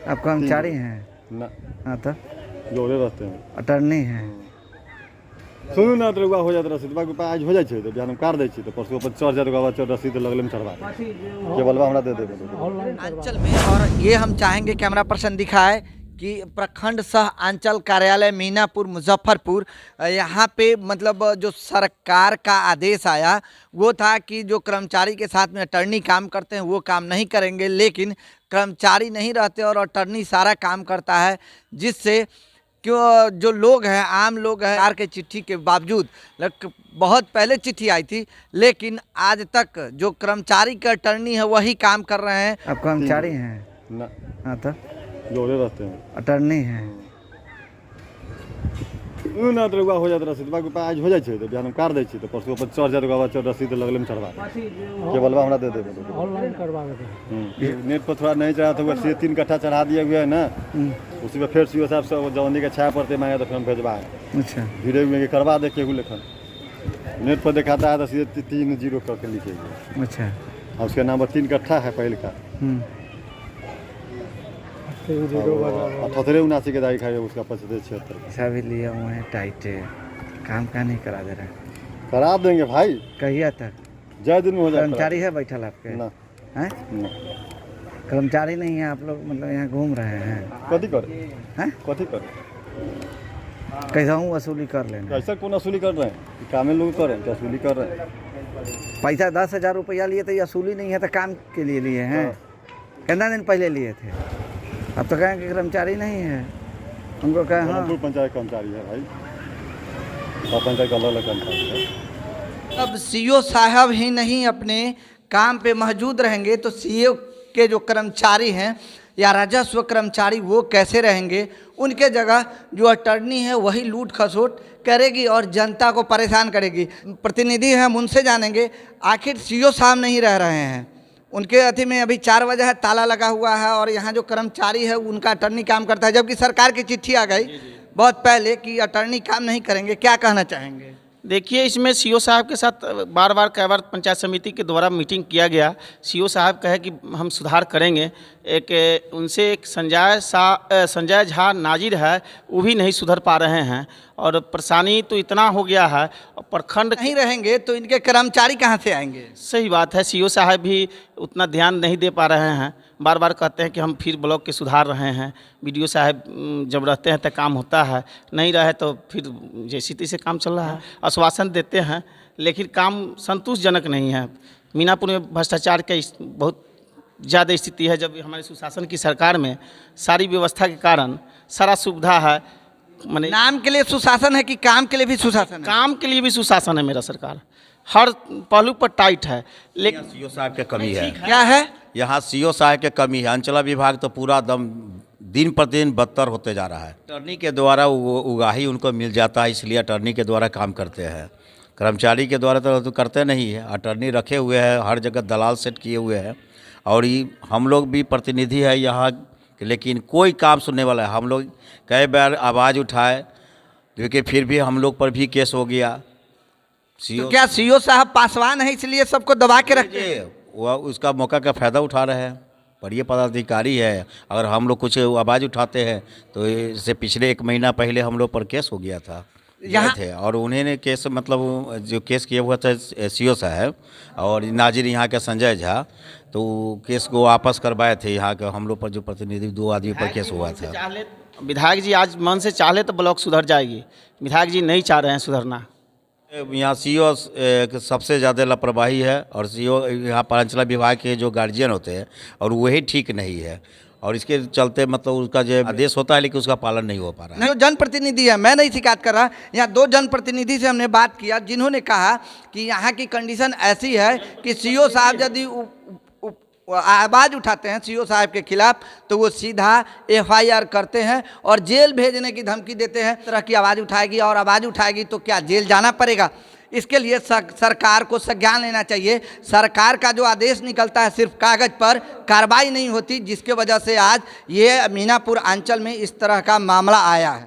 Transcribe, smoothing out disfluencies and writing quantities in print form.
आप कर्मचारी हैं ना? हाँ तो जोड़े रहते हैं। अटर्नी हैं। सुनू ना तो हुआ हो जाता रसीद बाकी आज हो जाए तो बिहान काट दे तो परसों पर 4000 रसीद लगले में चढ़वा केवल हमरा दे देबे अंचल में। और ये हम चाहेंगे कैमरा पर्सन दिखाए कि प्रखंड सह अंचल कार्यालय मीनापुर मुजफ्फरपुर, यहाँ पे मतलब जो सरकार का आदेश आया वो था कि जो कर्मचारी के साथ में अटर्नी काम करते हैं वो काम नहीं करेंगे, लेकिन कर्मचारी नहीं रहते और अटर्नी सारा काम करता है, जिससे क्यों जो लोग हैं, आम लोग हैं, सरकार के चिट्ठी के बावजूद बहुत पहले चिट्ठी आई थी, लेकिन आज तक जो कर्मचारी का अटर्नी है वही काम कर रहे हैं। आप कर्मचारी हैं ना? हाँ तो जोड़े रहते हैं। अटर्नी हैं। सुनू ना तो हुआ हो जाता रसीद बाकी आज हो जाए तो बिहान काट दे तो परसों पर 4000 रसीद लगले में चढ़वा केवल हमरा दे देबे ऑनलाइन करवा देते। नेट पर थोड़ा नहीं चढ़ा तो वैसे 3 कट्ठा चढ़ा दिया हुआ है ना, उसी में फिर सीओ साहब से जवानी का छाया पड़ते मांगे तो फिर हम भेजवा अच्छा धीरे में करवा दे केहू लेखन नेट पर दिखाता है तो सीधे 3-0 करके लिखेंगे। अच्छा और उसका नंबर 3 कट्ठा है पहले का 78-79 के दाई खाई उसका 75-76 पैसा भी लिया हुए हैं टाइट है, काम का नहीं करा दे रहे हैं। करा देंगे भाई। कहिए तक जय दिन में हो जाए। कर्मचारी है बैठल आपके? ना हैं? कर्मचारी नहीं है आप लोग, मतलब यहाँ घूम रहे हैं? कथी करे हैं? कथी करे कैसा हूँ वसूली कर लेना। ऐसा कौन वसूली कर रहे हैं? कामे लोग कर रहे हैं, वसूली कर रहे हैं। पैसा 10,000 रुपया लिए तो ये वसूली नहीं है तो काम के लिए लिए हैं। कितना दिन पहले लिए थे? अब तो कहें कि कर्मचारी नहीं है, उनको कहें हाँ पंचायत कर्मचारी है भाई, और पंचायत का अलग कर्मचारी है। अब सीओ साहब ही नहीं अपने काम पे मौजूद रहेंगे तो सीओ के जो कर्मचारी हैं या राजस्व कर्मचारी वो कैसे रहेंगे? उनके जगह जो अटर्नी है वही लूट खसोट करेगी और जनता को परेशान करेगी। प्रतिनिधि हैं, उनसे जानेंगे आखिर सीओ साहब नहीं रह रहे हैं, उनके अथी में अभी 4 बजे है, ताला लगा हुआ है, और यहाँ जो कर्मचारी है उनका अटर्नी काम करता है, जबकि सरकार की चिट्ठी आ गई बहुत पहले कि अटर्नी काम नहीं करेंगे। क्या कहना चाहेंगे? देखिए, इसमें सीओ साहब के साथ बार बार कई बार पंचायत समिति के द्वारा मीटिंग किया गया। सीओ साहब कहे कि हम सुधार करेंगे। एक उनसे एक संजय झा नाजिर है, वो भी नहीं सुधर पा रहे हैं, और परेशानी तो इतना हो गया है। प्रखंड नहीं रहेंगे तो इनके कर्मचारी कहाँ से आएंगे? सही बात है, सीओ साहब भी उतना ध्यान नहीं दे पा रहे हैं। बार बार कहते हैं कि हम फिर ब्लॉक के सुधार रहे हैं। बीडीओ साहब जब रहते हैं तो काम होता है, नहीं रहे तो फिर जैसी तैसे काम चल रहा है। आश्वासन देते हैं लेकिन काम संतोषजनक नहीं है। मीनापुर में भ्रष्टाचार की बहुत ज़्यादा स्थिति है। जब हमारे सुशासन की सरकार में सारी व्यवस्था के कारण सारा सुविधा है, माने नाम के लिए सुशासन है कि काम के लिए भी सुशासन है? काम के लिए भी सुशासन है। मेरा सरकार हर पहलू पर टाइट है, लेकिन सीओ साहब की कमी है। क्या है यहाँ सीओ साहब की कमी है। अंचला विभाग तो पूरा दम दिन प्रतिदिन बदतर होते जा रहा है। अटर्नी के द्वारा उगाही उनको मिल जाता है, इसलिए अटर्नी के द्वारा काम करते हैं। कर्मचारी के द्वारा तो करते नहीं है। अटर्नी रखे हुए हैं, हर जगह दलाल सेट किए हुए हैं, और ये हम लोग भी प्रतिनिधि है यहाँ, लेकिन कोई काम सुनने वाला है। हम लोग कई बार आवाज़ उठाए, क्योंकि फिर भी हम लोग पर भी केस हो गया। तो क्या सीओ साहब पासवान है इसलिए सबको दबा के रखते हैं? वह उसका मौका का फ़ायदा उठा रहे हैं। पर ये पदाधिकारी है, अगर हम लोग कुछ आवाज़ उठाते हैं तो इससे पिछले 1 महीना पहले हम लोग पर केस हो गया था यहाँ थे, और उन्होंने केस मतलब जो केस किया हुआ था सीओ साहब और नाजिर यहाँ के संजय झा, तो केस को वापस करवाए थे। यहाँ के हम लोग पर जो प्रतिनिधि 2 आदमी पर केस हुआ था। विधायक जी आज मन से चाह ले तो ब्लॉक सुधर जाएगी। विधायक जी नहीं चाह रहे हैं सुधरना। यहाँ सीओ सबसे ज़्यादा लापरवाही है, और सीओ यहाँ पर अंचला विभाग के जो गार्जियन होते हैं और वही ठीक नहीं है, और इसके चलते मतलब उसका जो आदेश होता है लेकिन उसका पालन नहीं हो पा रहा है। जो जनप्रतिनिधि है, मैं नहीं शिकायत कर रहा, यहाँ 2 जनप्रतिनिधि से हमने बात किया जिन्होंने कहा कि यहाँ की कंडीशन ऐसी है कि सीओ साहब यदि आवाज़ उठाते हैं सीओ साहब के खिलाफ तो वो सीधा FIR करते हैं और जेल भेजने की धमकी देते हैं। तरह की आवाज़ उठाएगी और आवाज़ उठाएगी तो क्या जेल जाना पड़ेगा? इसके लिए सरकार को संज्ञान लेना चाहिए। सरकार का जो आदेश निकलता है सिर्फ कागज़ पर, कार्रवाई नहीं होती, जिसके वजह से आज ये मीनापुर अंचल में इस तरह का मामला आया है।